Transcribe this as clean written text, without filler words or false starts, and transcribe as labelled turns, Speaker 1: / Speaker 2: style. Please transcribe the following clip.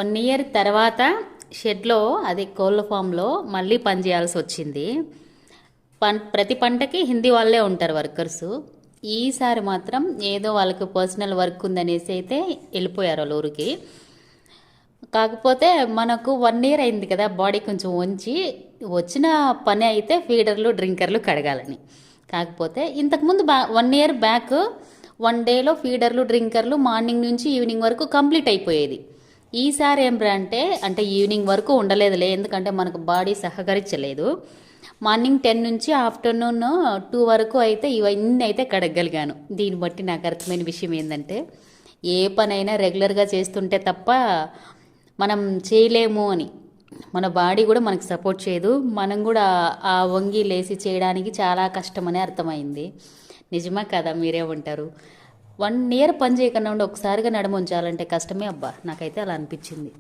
Speaker 1: 1 year తర్వాత షెడ్లో అదే కోళ్ళ ఫామ్లో మళ్ళీ పని చేయాల్సి వచ్చింది. ప్రతి పంటకి హిందీ వాళ్ళే ఉంటారు వర్కర్సు. ఈసారి మాత్రం ఏదో వాళ్ళకి పర్సనల్ వర్క్ ఉందనేసి అయితే వెళ్ళిపోయారు వాళ్ళ ఊరికి. కాకపోతే మనకు 1 ఇయర్ అయింది కదా, బాడీ కొంచెం వంచి వచ్చిన పని అయితే ఫీడర్లు డ్రింకర్లు కడగాలని. కాకపోతే ఇంతకుముందు 1 ఇయర్ బ్యాక్ 1 డేలో ఫీడర్లు డ్రింకర్లు మార్నింగ్ నుంచి ఈవినింగ్ వరకు కంప్లీట్ అయిపోయేది. ఈసారి ఏం అంటే ఈవినింగ్ వరకు ఉండలేదులే, ఎందుకంటే మనకు బాడీ సహకరించలేదు. మార్నింగ్ 10 నుంచి ఆఫ్టర్నూన్ 2 వరకు అయితే ఇవన్నీ అయితే కడగలిగాను. దీన్ని బట్టి నాకు అర్థమైన విషయం ఏంటంటే ఏ పనైనా రెగ్యులర్గా చేస్తుంటే తప్ప మనం చేయలేము అని. మన బాడీ కూడా మనకు సపోర్ట్ చేయదు. మనం కూడా ఆ వంగి లేసి చేయడానికి చాలా కష్టమని అర్థమైంది. నిజమా కదా, మీరేమంటారు? 1 ఇయర్ పని చేయకుండా ఉండి ఒకసారిగా నడుము ఉంచాలంటే కష్టమే అబ్బా, నాకైతే అలా అనిపించింది.